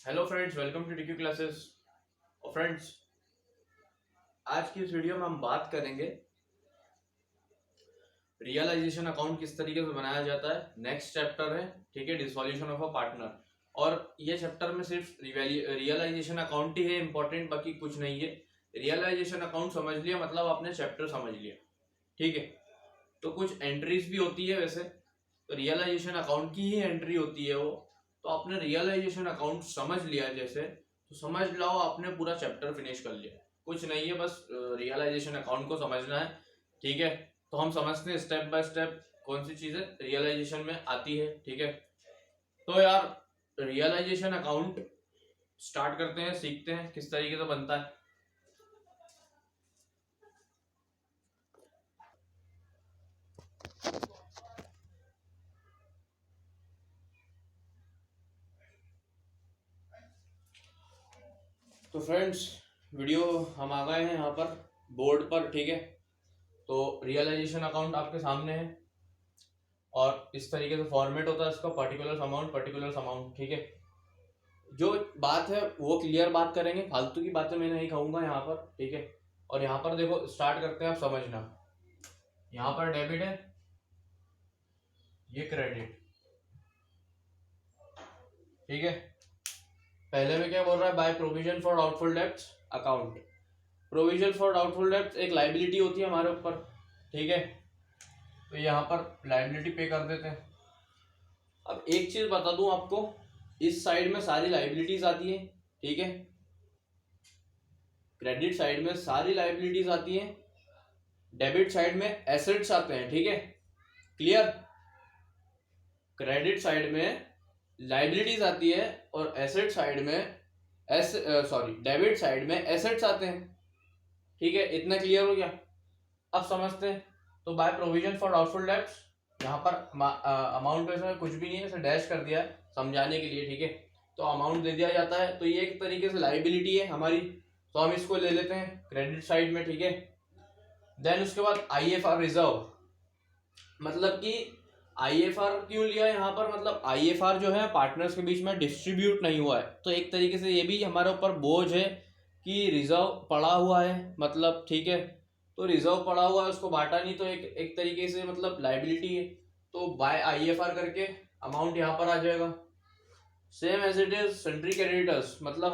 Hello friends, welcome to DQ classes. और friends, आज की इस वीडियो में हम बात करेंगे रियलाइजेशन अकाउंट किस तरीके से बनाया जाता है। नेक्स्ट चैप्टर है, ठीक है, डिसोल्यूशन ऑफ अ पार्टनर। और ये चैप्टर में सिर्फ रियलाइजेशन अकाउंट ही है इंपॉर्टेंट, बाकी कुछ नहीं है। रियलाइजेशन अकाउंट समझ लिया मतलब आपने चैप्टर समझ लिया, ठीक है। तो कुछ एंट्रीज भी होती है वैसे, तो रियलाइजेशन अकाउंट की ही एंट्री होती है वो। तो आपने रियलाइजेशन अकाउंट समझ लिया जैसे, तो समझ लाओ आपने पूरा चैप्टर फिनिश कर लिया। कुछ नहीं है, बस रियलाइजेशन अकाउंट को समझना है, ठीक है। तो हम समझते हैं स्टेप बाय स्टेप कौन सी चीजें रियलाइजेशन में आती है, ठीक है। तो यार, रियलाइजेशन अकाउंट स्टार्ट करते हैं, सीखते हैं किस तरीके से बनता है। तो फ्रेंड्स, वीडियो हम आ गए हैं यहाँ पर बोर्ड पर, ठीक है। तो रियलाइजेशन अकाउंट आपके सामने है और इस तरीके से फॉर्मेट होता है इसका, पर्टिकुलर अमाउंट, ठीक है। जो बात है वो क्लियर बात करेंगे, फालतू की बातें मैं नहीं कहूंगा यहाँ पर, ठीक है। और यहाँ पर देखो, स्टार्ट करते हैं, आप समझना। यहाँ पर डेबिट है, ये क्रेडिट, ठीक है। पहले में क्या बोल रहा है, by provision for doubtful debts account. Provision for doubtful debts एक लाइबिलिटी होती है हमारे ऊपर, ठीक है। तो यहाँ पर लाइबिलिटी पे कर देते हैं। अब एक चीज बता दूं आपको, इस साइड में सारी लाइबिलिटीज आती है, ठीक है। क्रेडिट साइड में सारी लाइबिलिटीज आती है, डेबिट साइड में एसेट्स आते हैं, ठीक है। क्लियर। क्रेडिट साइड में लाइबिलिटीज आती है और एसेट साइड में डेबिट साइड में एसेट्स आते हैं, ठीक है। इतना क्लियर हो गया। अब समझते हैं। तो by provision for doubtful debts, यहाँ पर अमाउंट वैसे कुछ भी नहीं है, इसे डैश कर दिया है समझाने के लिए, ठीक है। तो अमाउंट दे दिया जाता है, तो ये एक तरीके से लाइबिलिटी है हमारी, तो हम इसको ले लेते हैं क्रेडिट साइड में, ठीक है। देन उसके बाद आईएफआर रिजर्व, मतलब कि आईएफआर क्यों लिया यहाँ पर, मतलब आईएफआर जो है पार्टनर्स के बीच में डिस्ट्रीब्यूट नहीं हुआ है, तो एक तरीके से ये भी हमारे ऊपर बोझ है कि रिजर्व पड़ा हुआ है, मतलब, ठीक है। तो रिजर्व पड़ा हुआ है, उसको बांटा नहीं, तो एक एक तरीके से मतलब लाइबिलिटी है। तो बाय आईएफआर करके अमाउंट यहाँ पर आ जाएगा। Same as it is sundry creditors, मतलब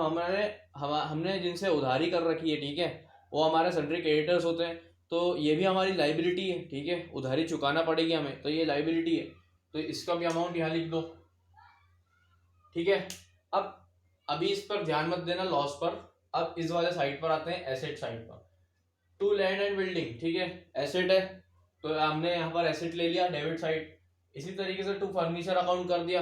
हमने जिनसे उधारी कर रखी है, ठीक है, वो हमारे सेंट्री क्रेडिटर्स होते हैं। तो ये भी हमारी लाइबिलिटी है, ठीक है, उधारी चुकाना पड़ेगी हमें, तो ये लाइबिलिटी है। तो इसका भी अमाउंट यहाँ लिख दो, ठीक है। अब अभी इस पर ध्यान मत देना, लॉस पर। अब इस वाले साइड पर आते हैं, एसेट साइड पर। टू लैंड एंड बिल्डिंग, ठीक है, एसेट है, तो हमने यहाँ पर एसेट ले लिया, डेबिट साइड। इसी तरीके से टू फर्नीचर अकाउंट कर दिया,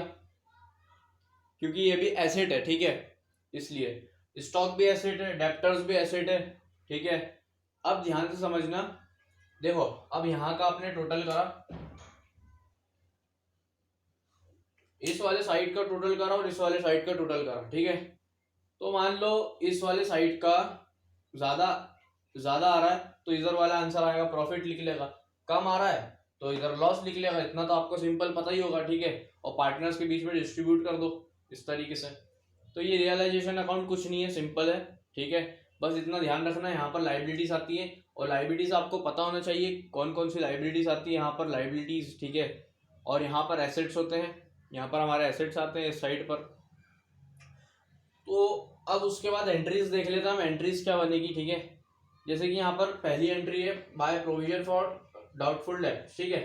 क्योंकि ये भी एसेट है, ठीक है, इसलिए स्टॉक भी एसेट है, डेप्टर्स भी एसेट है, ठीक है। अब ध्यान से समझना, देखो, अब यहां का आपने टोटल करा, इस वाले साइड का टोटल करा और इस वाले साइड का टोटल करा, ठीक है। तो मान लो इस वाले साइड का ज्यादा ज्यादा आ रहा है, तो इधर वाला आंसर आएगा प्रॉफिट लिख लेगा। कम आ रहा है तो इधर लॉस लिख लेगा। इतना तो आपको सिंपल पता ही होगा, ठीक है। और पार्टनर्स के बीच में डिस्ट्रीब्यूट कर दो इस तरीके से। तो ये रियलाइजेशन अकाउंट कुछ नहीं है, सिंपल है, ठीक है। बस इतना ध्यान रखना है, यहाँ पर लाइबिलिटीज आती है, और लाइबिलिटीज आपको पता होना चाहिए कौन कौन सी लाइबिलिटीज आती है। यहाँ पर लाइबिलिटीज, ठीक है, और यहाँ पर एसेट्स होते हैं, यहाँ पर हमारे एसेट्स आते हैं इस साइड पर। तो अब उसके बाद एंट्रीज देख लेते हैं हम, एंट्रीज क्या बनेगी, ठीक है। जैसे कि यहाँ पर पहली एंट्री है बाय प्रोविजन फॉर डाउटफुल डेब्ट, ठीक है।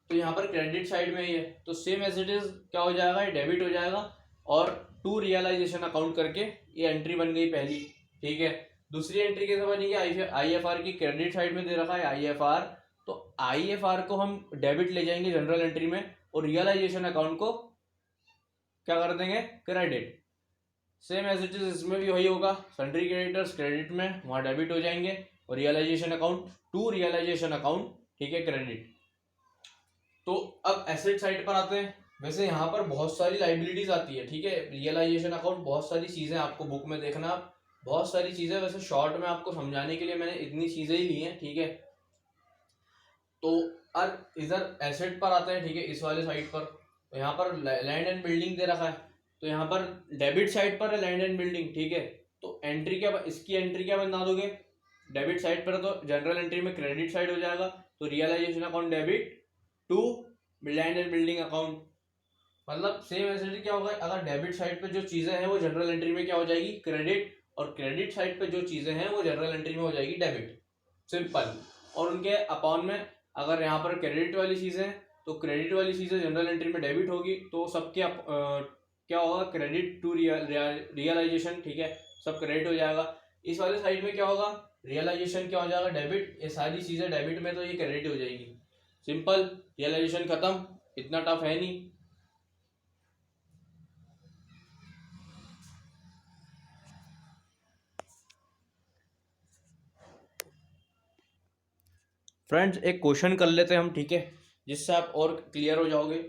तो यहाँ पर क्रेडिट साइड में ही है, तो सेम एज इट इज क्या हो जाएगा, ये डेबिट हो जाएगा। और टू रियलाइजेशन अकाउंट करके ये एंट्री बन गई पहली, ठीक है। दूसरी एंट्री कैसे बनेगी, आईएफआर की क्रेडिट साइड में दे रखा है आईएफआर, तो आईएफआर को हम डेबिट ले जाएंगे जनरल एंट्री में, और रियलाइजेशन अकाउंट को क्या कर देंगे, credit. Same as it is इसमें भी वही होगा, सन्ड्री क्रेडिटर्स क्रेडिट में, वहां डेबिट हो जाएंगे, और realisation account to realisation account, ठीक है, क्रेडिट। तो अब एसेट साइड पर आते हैं। वैसे यहाँ पर बहुत सारी लाइबिलिटीज आती है, ठीक है। रियलाइजेशन अकाउंट बहुत सारी चीजें आपको बुक में देखना, बहुत सारी चीजें, वैसे शॉर्ट में आपको समझाने के लिए मैंने इतनी चीजें ही ली हैं, ठीक है। तो अब इधर एसेट पर आते हैं, ठीक है, इस वाले साइड पर। तो यहाँ पर लैंड एंड बिल्डिंग दे रखा है, तो यहाँ पर डेबिट साइड पर है लैंड एंड बिल्डिंग, ठीक है। तो एंट्री क्या, इसकी एंट्री क्या बना दोगे, डेबिट साइड पर, तो जनरल एंट्री में क्रेडिट साइड हो जाएगा, तो realisation account debit to land and building account. मतलब सेम ऐसे क्या होगा, अगर डेबिट साइड पे जो चीजें हैं वो जनरल एंट्री में क्या हो जाएगी, क्रेडिट, और क्रेडिट साइड पे जो चीजें हैं वो जनरल एंट्री में हो जाएगी डेबिट, सिंपल। और उनके अपॉन में अगर यहाँ पर क्रेडिट वाली चीजें हैं तो क्रेडिट वाली चीजें जनरल एंट्री में डेबिट होगी, तो सबके क्या होगा, क्रेडिट टू रियलाइजेशन, ठीक है, सब क्रेडिट हो जाएगा। इस वाले साइड में क्या होगा, रियलाइजेशन क्या हो जाएगा, डेबिट, ये सारी चीजें डेबिट में, तो ये क्रेडिट हो जाएगी, सिंपल, रियलाइजेशन खत्म, इतना टफ है नहीं। फ्रेंड्स एक क्वेश्चन कर लेते हैं हम, ठीक है, जिससे आप और क्लियर हो जाओगे,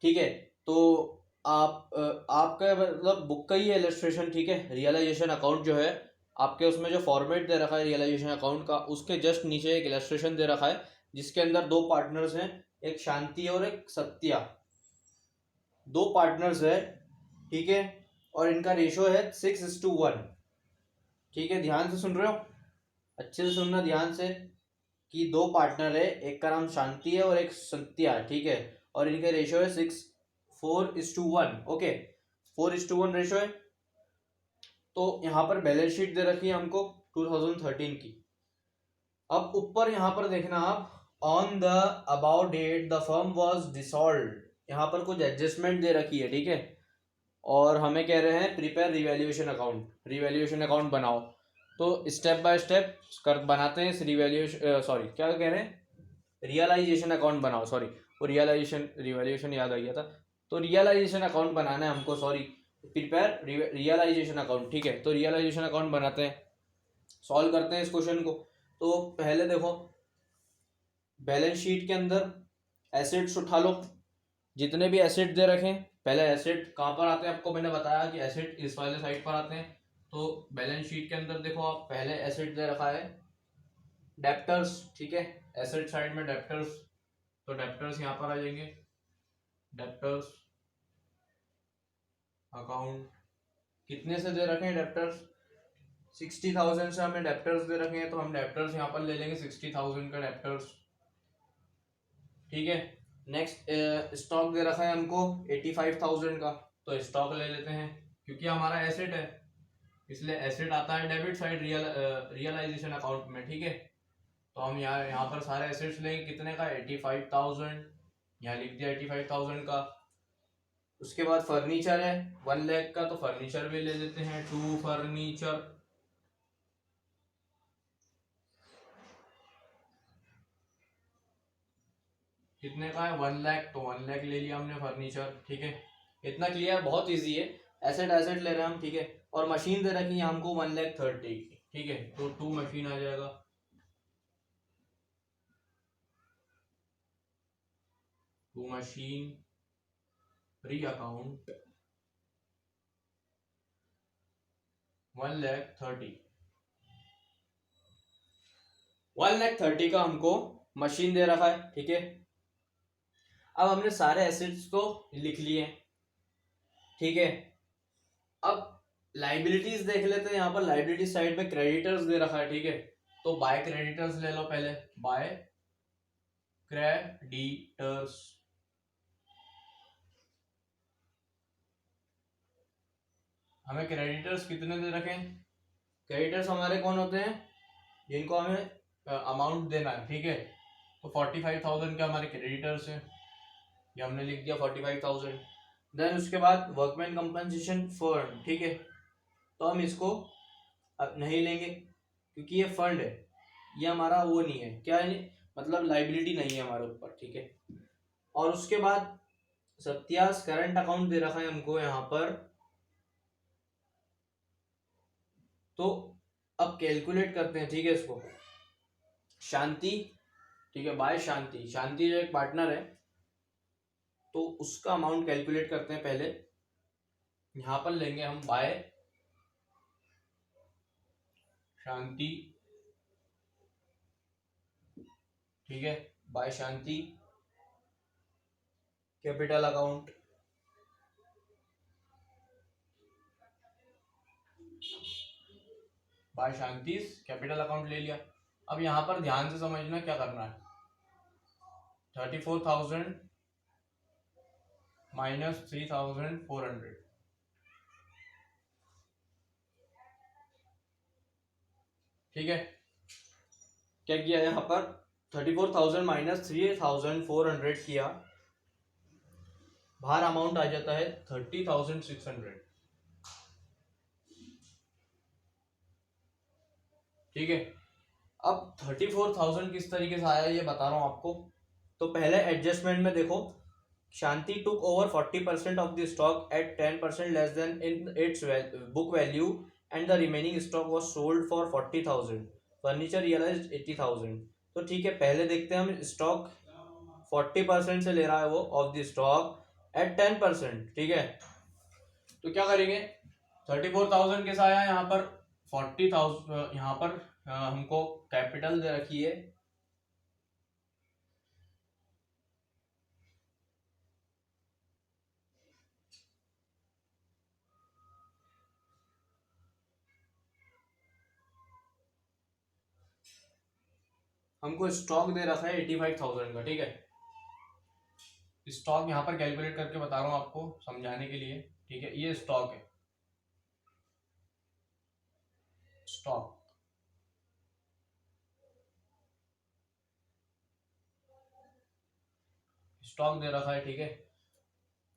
ठीक है। तो आप आपका मतलब बुक का ही है इलस्ट्रेशन, ठीक है, रियलाइजेशन अकाउंट जो है आपके उसमें जो फॉर्मेट दे रखा है रियलाइजेशन अकाउंट का, उसके जस्ट नीचे एक इलस्ट्रेशन दे रखा है जिसके अंदर दो पार्टनर्स हैं, एक शांति और एक सत्या, दो पार्टनर्स है, ठीक है, और इनका रेशो है 6:1, ठीक है, ध्यान से सुन रहे हो, अच्छे से सुनना ध्यान से, कि दो पार्टनर है, एक का नाम शांति है और एक सत्या है, ठीक है, और इनके रेशो है 4:1, ओके, 4:1 रेशो है। तो यहाँ पर बैलेंस शीट दे रखी है हमको 2013 की। अब ऊपर यहाँ पर देखना आप, on the about date the firm was dissolved, यहाँ पर कुछ एडजस्टमेंट दे रखी है, ठीक है, और हमें कह रहे हैं prepare revaluation account, revaluation account बनाओ। तो स्टेप बाय स्टेप कर बनाते हैं इस रिवैल्यूएशन, सॉरी क्या कह रहे हैं, रियलाइजेशन अकाउंट बनाओ, सॉरी, वो रियलाइजेशन रिवैल्यूएशन याद आ गया था, तो रियलाइजेशन अकाउंट बनाना है हमको, सॉरी, प्रिपेयर रियलाइजेशन अकाउंट, ठीक है। तो रियलाइजेशन अकाउंट बनाते हैं, सॉल्व करते हैं इस क्वेश्चन को। तो पहले देखो बैलेंस शीट के अंदर एसेट्स उठा लो, जितने भी एसेट दे रखे हैं, पहले एसेट कहाँ पर आते हैं, आपको मैंने बताया कि एसेट इस वाले साइड पर आते हैं। तो बैलेंस शीट के अंदर देखो आप, पहले एसेट दे रखा है डेप्टर्स, ठीक है, एसेट साइड में डेप्टर्स, तो डेप्टर्स यहाँ पर आ जाएंगे, डेप्टर्स अकाउंट, कितने से दे रखे हैं डेप्टर्स, 60,000 से हमें डेप्टर्स दे रखे हैं, तो हम डेप्टर्स यहाँ पर ले लेंगे 60,000 का डेप्टर्स, ठीक है। नेक्स्ट स्टॉक दे रखा है हमको 85,000 का, तो स्टॉक ले लेते हैं, क्योंकि हमारा एसेट है इसलिए एसेट आता है डेबिट साइड रियलाइजेशन अकाउंट में, ठीक है। तो हम यहाँ पर सारे एसेट्स लेंगे, कितने का, 85,000, यहाँ लिख दिया 85,000 का। उसके बाद फर्नीचर है 1 लाख का, तो फर्नीचर भी ले लेते हैं, टू फर्नीचर, कितने का है, 1 लाख, तो 1 लाख ले लिया हमने फर्नीचर, ठीक है। इतना क्लियर, बहुत इजी है, एसेट एसेट ले रहे हैं हम, ठीक है। और मशीन दे रखी है हमको 1,30,000 की, ठीक है, तो 2 मशीन आ जाएगा, टू मशीन री अकाउंट 1,30,000, 1,30,000 का हमको मशीन दे रखा है, ठीक है। अब हमने सारे एसेट्स तो लिख लिए, ठीक है। अब लाइबिलिटीज देख लेते हैं, यहाँ पर लाइबिलिटी साइड में क्रेडिटर्स दे रखा है, ठीक है, तो बाय क्रेडिटर्स ले लो पहले, बाय क्रेडिटर्स, हमें क्रेडिटर्स कितने दे रखे हैं, क्रेडिटर्स हमारे कौन होते हैं, जिनको हमें अमाउंट देना है, ठीक है। तो 45,000 के हमारे क्रेडिटर्स हैं, ये हमने लिख दिया 45,000। देन उसके बाद वर्कमैन कंपनसेशन फंड, ठीक है, तो हम इसको नहीं लेंगे क्योंकि ये फंड है, ये हमारा वो नहीं है, क्या है, मतलब लाइबिलिटी नहीं है हमारे ऊपर, ठीक है। और उसके बाद सत्यास करंट अकाउंट दे रखा है हमको यहाँ पर, तो अब कैलकुलेट करते हैं, ठीक है, इसको शांति, ठीक है, बाय शांति, शांति जो एक पार्टनर है, तो उसका अमाउंट कैलकुलेट करते हैं पहले, यहां पर लेंगे हम बाय शांति, ठीक है, by Shanti capital account, by Shanti's capital account ले लिया। अब यहाँ पर ध्यान से समझना क्या करना है, 34,000 माइनस 3,400, ठीक है। क्या किया यहाँ पर, 34,000 माइनस 3,400 किया, बाहर अमाउंट आ जाता है 30,600, ठीक है। अब 34,000 किस तरीके से आया ये बता रहा हूं आपको। तो पहले एडजस्टमेंट में देखो, Shanti took over 40% of the stock at 10% less than in its book value and the remaining stock was sold for 40,000, furniture realised 80,000। तो ठीक है, पहले देखते हैं हम स्टॉक 40% से ले रहा है वो ऑफ द स्टॉक एट 10%, ठीक है। तो क्या करेंगे, 34,000 कैसा आया यहाँ पर, 40,000 यहाँ पर हमको कैपिटल दे रखी है, हमको स्टॉक दे रखा है 85,000 का, ठीक है। स्टॉक यहाँ पर कैलकुलेट करके बता रहा हूँ आपको समझाने के लिए, ठीक है। ये स्टॉक है, स्टॉक स्टॉक दे रखा है, ठीक है।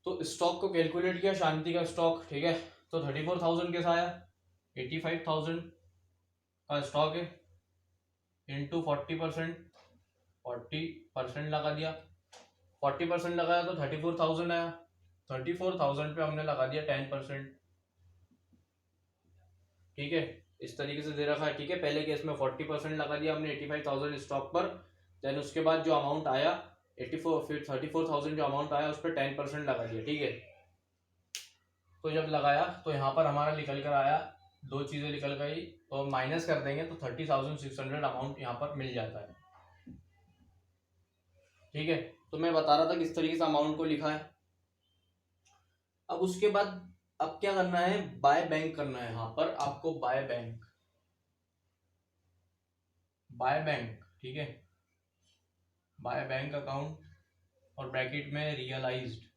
तो स्टॉक को कैलकुलेट किया, शांति का स्टॉक, ठीक है। तो 34,000 कैसा आया, 85,000 का स्टॉक है, इंटू 40%, 40% लगा दिया, 40% लगाया तो 34,000 आया, 34,000 पे हमने लगा दिया 10%, ठीक है। इस तरीके से दे रखा है, ठीक है। पहले केस में 40% लगा दिया हमने 85,000 स्टॉक पर, देन उसके बाद जो अमाउंट आया 84, फिर 34,000 जो अमाउंट आया उस पर 10% लगा दिया, ठीक है। तो जब लगाया तो यहाँ पर हमारा निकल कर आया, दो चीजें निकल गई, तो माइनस कर देंगे तो 30,600 अमाउंट यहाँ पर मिल जाता है, ठीक है। तो मैं बता रहा था किस तरीके से अमाउंट को लिखा है। अब उसके बाद अब क्या करना है, बाय बैंक करना है यहाँ पर आपको, बाय बैंक, बाय बैंक, ठीक है। बाय बैंक अकाउंट और ब्रैकेट में रियलाइज्ड,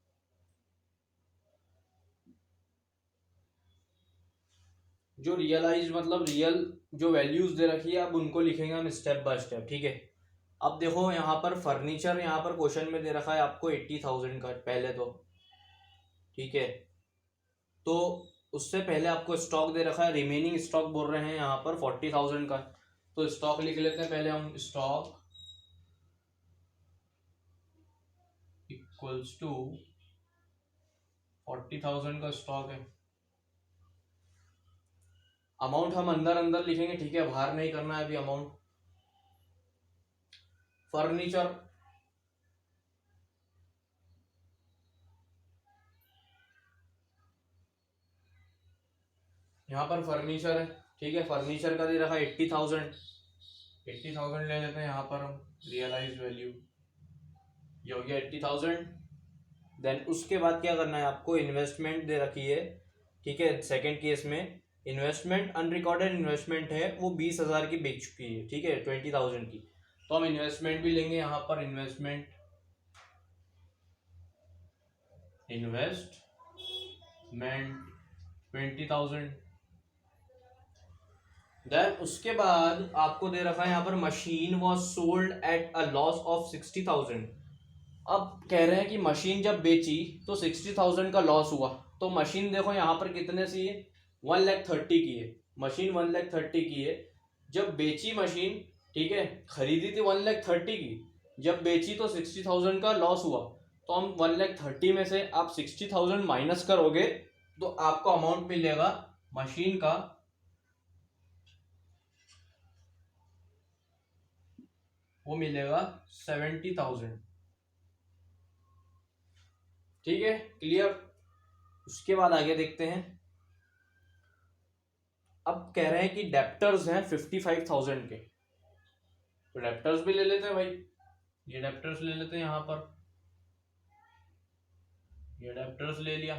जो रियलाइज मतलब रियल जो वैल्यूज दे रखी है, अब उनको लिखेंगे हम स्टेप बाय स्टेप, ठीक है। अब देखो यहाँ पर फर्नीचर, यहाँ पर क्वेश्चन में दे रखा है आपको 80,000 का पहले तो, ठीक है। तो उससे पहले आपको स्टॉक दे रखा है, रिमेनिंग स्टॉक बोल रहे हैं यहाँ पर 40,000 का। तो स्टॉक लिख लेते हैं पहले हम, स्टॉक इक्वल्स टू 40,000 का स्टॉक है। अमाउंट हम अंदर अंदर लिखेंगे, ठीक है, बाहर नहीं करना है अभी अमाउंट। फर्नीचर, यहाँ पर फर्नीचर है, ठीक है। फर्नीचर का दे रखा है 80,000, 80,000 ले लेते हैं यहाँ पर हम, रियलाइज वैल्यू ये हो गया 80,000। देन उसके बाद क्या करना है आपको, इन्वेस्टमेंट दे रखी है, ठीक है। सेकंड केस में इन्वेस्टमेंट, अनरिकॉर्डेड इन्वेस्टमेंट है वो 20,000 की बिक चुकी है, ठीक है, 20,000 की। तो हम इन्वेस्टमेंट भी लेंगे यहाँ पर, इन्वेस्टमेंट, इन्वेस्टमेंट 20,000। देन उसके बाद आपको दे रखा है यहाँ पर, machine was sold at a loss of 60,000। अब कह रहे हैं कि मशीन जब बेची तो 60,000 का लॉस हुआ। तो मशीन देखो यहाँ पर कितने सी है, 1,30,000 की है मशीन, 1,30,000 की है। जब बेची मशीन, ठीक है, खरीदी थी 1,30,000 की, जब बेची तो 60,000 का लॉस हुआ। तो हम 1,30,000 में से आप 60,000 माइनस करोगे तो आपको अमाउंट मिलेगा मशीन का, वो मिलेगा 70,000, ठीक है, क्लियर। उसके बाद आगे देखते हैं। अब कह रहे हैं कि डेप्टर्स हैं 55,000 के, तो डेप्टर्स भी ले लेते हैं भाई, ये डेप्टर्स ले लेते हैं यहाँ पर, ये डेप्टर्स ले लिया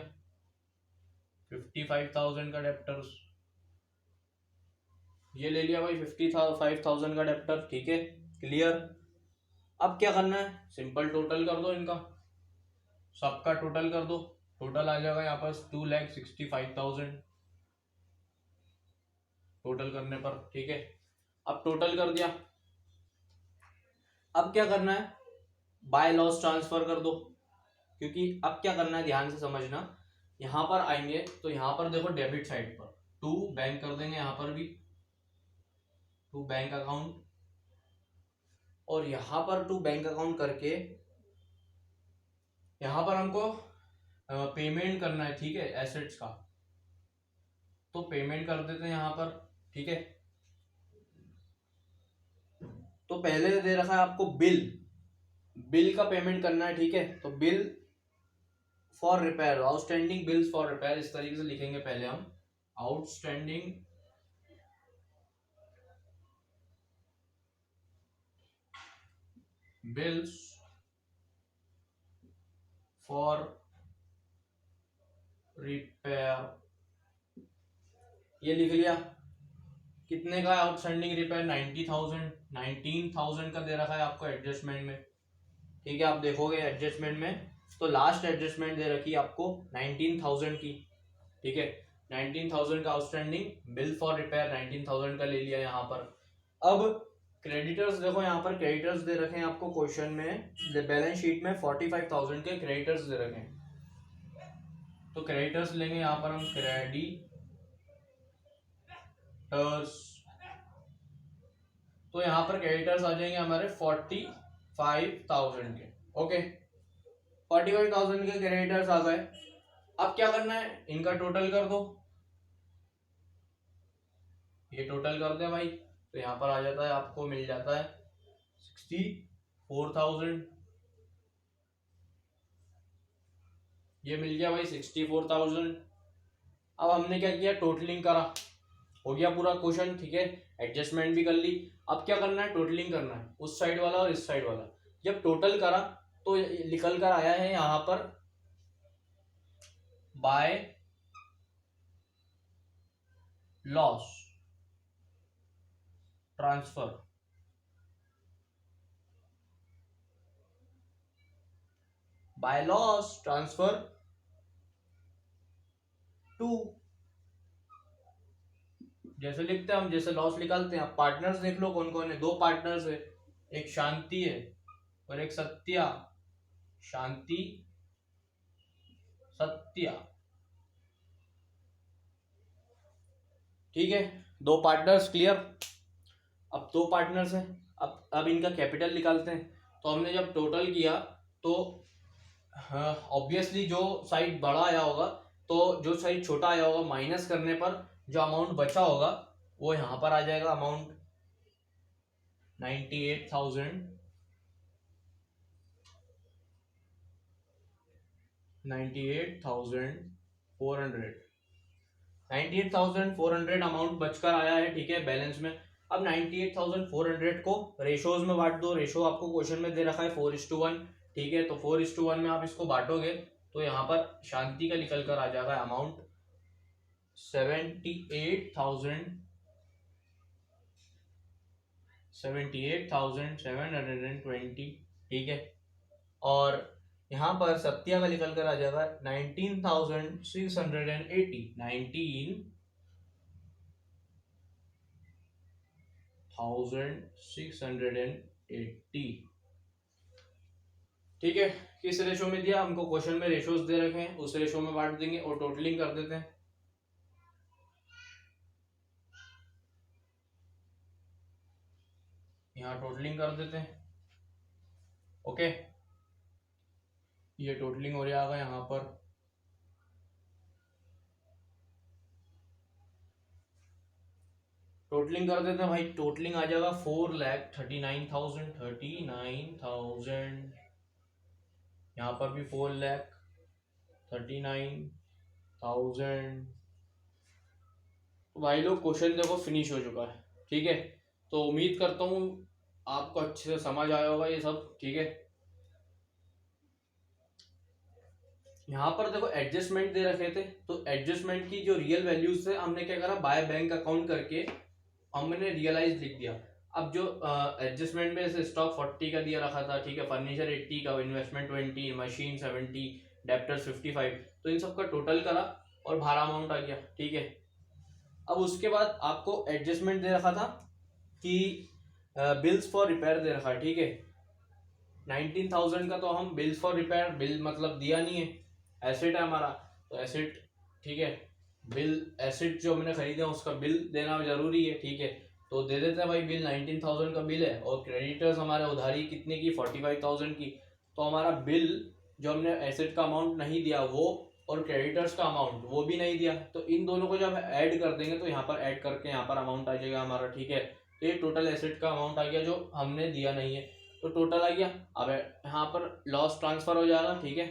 55,000 का डेप्टर्स। ये ले लिया भाई 55,000 का डेप्टर, ठीक है, क्लियर। अब क्या करना है, सिंपल टोटल कर दो इनका, सबका टोटल कर दो, टोटल आ जाएगा यहाँ पर 2,65,000 टोटल करने पर, ठीक है। अब टोटल कर दिया, अब क्या करना है, बाय लॉस ट्रांसफर कर दो, क्योंकि अब क्या करना है ध्यान से समझना, यहां पर आएंगे तो यहां पर देखो डेबिट साइड पर टू बैंक कर देंगे, यहां पर भी टू बैंक अकाउंट, और यहां पर टू बैंक अकाउंट करके यहां पर हमको पेमेंट करना है, ठीक है, एसेट्स का, तो पेमेंट कर देते हैं यहां पर, ठीक है। तो पहले दे रखा है आपको बिल, बिल का पेमेंट करना है, ठीक है, तो bill for repair, outstanding bills for repair, इस तरीके से लिखेंगे पहले हम, आउटस्टैंडिंग बिल्स फॉर रिपेयर, ये लिख लिया। कितने का आउटस्टैंडिंग रिपेयर, 19,000 का दे रखा है आपको एडजस्टमेंट में, ठीक है। आप देखोगे एडजस्टमेंट में तो लास्ट एडजस्टमेंट दे रखी है आपको 19,000 की, ठीक है, 19,000 का आउटस्टैंडिंग बिल फॉर रिपेयर 19,000 का ले लिया यहाँ पर। अब क्रेडिटर्स देखो, यहाँ पर क्रेडिटर्स दे रखे हैं आपको क्वेश्चन में, बैलेंस शीट में 45,000 के क्रेडिटर्स दे रखे हैं, तो क्रेडिटर्स लेंगे यहाँ पर हम, क्रेडिटर्स, तो यहाँ पर क्रेडिटर्स आ जाएंगे हमारे 45,000 के, ओके, 45,000 के क्रेडिटर्स आ गए। अब क्या करना है, इनका टोटल कर दो, ये टोटल कर दे भाई, तो यहाँ पर आ जाता है, आपको मिल जाता है 64,000, ये मिल गया भाई 64,000। अब हमने क्या किया, टोटलिंग करा, हो गया पूरा क्वेश्चन, ठीक है, एडजस्टमेंट भी कर ली। अब क्या करना है, टोटलिंग करना है, उस साइड वाला और इस साइड वाला। जब टोटल करा तो निकल कर आया है यहाँ पर by loss transfer, by loss transfer to, जैसे लिखते हैं हम, जैसे लॉस निकालते हैं। आप पार्टनर्स देख लो कौन कौन है, दो पार्टनर्स है, एक शांति है और एक सत्या, शांति सत्या, ठीक है, दो पार्टनर्स, क्लियर। अब दो पार्टनर्स हैं, अब इनका कैपिटल निकालते हैं। तो हमने जब टोटल किया तो ऑब्वियसली जो साइड बड़ा आया होगा, तो जो साइड छोटा आया होगा माइनस करने पर जो अमाउंट बचा होगा वो यहाँ पर आ जाएगा, अमाउंट 98,000, 98,400 अमाउंट बचकर आया है, ठीक है, बैलेंस में। अब 98,400 को रेशोज में बांट दो, रेशो आपको क्वेश्चन में दे रखा है 4:1, ठीक है, तो 4:1 में आप इसको बांटोगे तो यहाँ पर शांति का निकल कर आ जाएगा अमाउंट 78,720, ठीक है, और यहाँ पर सत्या का निकल कर आ जाएगा 19,680, 19,680, ठीक है। किस रेशो में दिया हमको, क्वेश्चन में रेशोज दे रखे हैं, उस रेशो में बांट देंगे और टोटलिंग कर देते हैं। यहाँ टोटलिंग कर देते हैं, ओके, ये टोटलिंग हो जाएगा यहाँ पर, टोटलिंग कर देते हैं भाई, टोटलिंग आ जाएगा 4,39,000, यहाँ पर भी 4,39,000। तो भाई लोग क्वेश्चन देखो फिनिश हो चुका है, ठीक है, तो उम्मीद करता हूँ आपको अच्छे से समझ आया होगा ये सब, ठीक है। यहाँ पर देखो एडजस्टमेंट दे रखे थे, तो एडजस्टमेंट की जो रियल वैल्यूज थे हमने क्या करा, बाय बैंक अकाउंट करके हमने रियलाइज लिख दिया। अब जो एडजस्टमेंट में से स्टॉक 40 का दिया रखा था, ठीक है, फर्नीचर 80 का, इन्वेस्टमेंट 20, मशीन 70, डेप्टर्स 55, तो इन सब का टोटल करा और बाहर अमाउंट आ गया, ठीक है। अब उसके बाद आपको एडजस्टमेंट दे रखा था कि बिल्स फॉर रिपेयर दे रखा है, ठीक है। 19,000 का तो हम बिल्स फॉर रिपेयर, बिल मतलब दिया नहीं है, एसेट है हमारा, तो एसेट, ठीक है, बिल एसेट जो हमने खरीदे उसका बिल देना जरूरी है, ठीक है, तो दे देते हैं भाई बिल। 19,000 का बिल है और क्रेडिटर्स हमारे उधारी कितने की, 45,000 की, तो हमारा बिल जो हमने एसेट का अमाउंट नहीं दिया वो, और क्रेडिटर्स का अमाउंट वो भी नहीं दिया, तो इन दोनों को जब ऐड कर देंगे तो यहाँ पर ऐड करके यहाँ पर अमाउंट आ जाएगा हमारा, ठीक है। तो ये टोटल एसेट का अमाउंट आ गया जो हमने दिया नहीं है, तो टोटल आ गया। अब यहाँ पर लॉस ट्रांसफर हो जाएगा, ठीक है।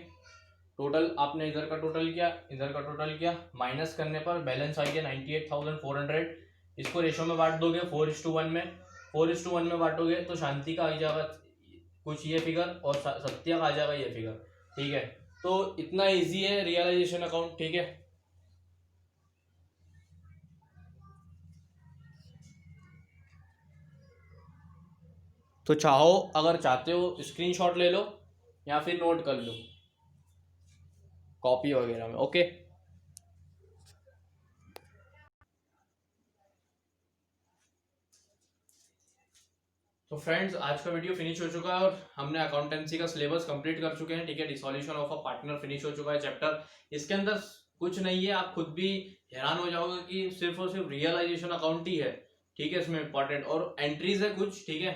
टोटल आपने इधर का टोटल किया, इधर का टोटल किया, माइनस करने पर बैलेंस आ गया 98,400। इसको रेशो में बांट दोगे 4:1 में, 4:1 में बांटोगे तो शांति का आ जाएगा कुछ ये फिगर और सत्या का आ जाएगा ये फिगर, ठीक है। तो इतना इजी है रियलाइजेशन अकाउंट, ठीक है। तो चाहो, अगर चाहते हो स्क्रीनशॉट ले लो या फिर नोट कर लो कॉपी वगैरह में, ओके। तो फ्रेंड्स, आज का वीडियो फिनिश हो चुका है और हमने अकाउंटेंसी का सिलेबस कंप्लीट कर चुके हैं, ठीक है। Dissolution of a partner finish हो चुका है चैप्टर। इसके अंदर कुछ नहीं है, आप खुद भी हैरान हो जाओगे कि सिर्फ और सिर्फ रियलाइजेशन अकाउंट ही है, ठीक है। इसमें इंपॉर्टेंट और एंट्रीज है कुछ, ठीक है,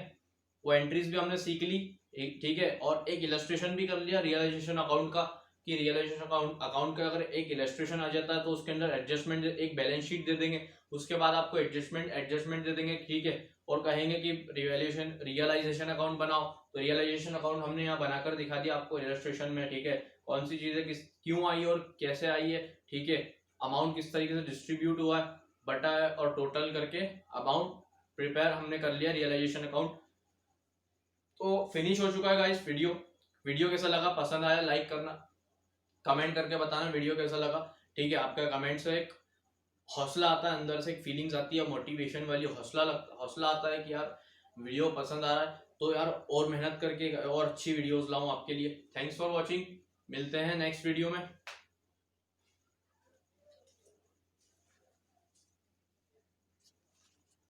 वो एंट्रीज भी हमने सीख ली, ठीक है। और एक इलस्ट्रेशन भी कर लिया रियलाइजेशन अकाउंट का, कि रियलाइजेशन अकाउंट का अगर एक इलस्ट्रेशन आ जाता है तो उसके अंदर एडजस्टमेंट, एक बैलेंस शीट दे देंगे, उसके बाद आपको एडजस्टमेंट दे देंगे, ठीक है, और कहेंगे कि रियलाइजेशन अकाउंट बनाओ, तो रियलाइजेशन अकाउंट हमने यहाँ बनाकर दिखा दिया आपको इलस्ट्रेशन में, ठीक है। कौन सी चीजें किस क्यों आई और कैसे आई है, ठीक है, अमाउंट किस तरीके से डिस्ट्रीब्यूट हुआ है, बटा है और टोटल करके अमाउंट प्रिपेयर हमने कर लिया रियलाइजेशन अकाउंट। तो फिनिश हो चुका है गाइस वीडियो कैसा लगा, पसंद आया लाइक करना, कमेंट करके बताना वीडियो कैसा लगा, ठीक है। आपका कमेंट से एक हौसला आता है, अंदर से एक फीलिंग्स आती है, मोटिवेशन वाली हौसला आता है कि यार वीडियो पसंद आ रहा है, तो यार और मेहनत करके और अच्छी वीडियोस लाऊं आपके लिए। थैंक्स फॉर वॉचिंग, मिलते हैं नेक्स्ट वीडियो में।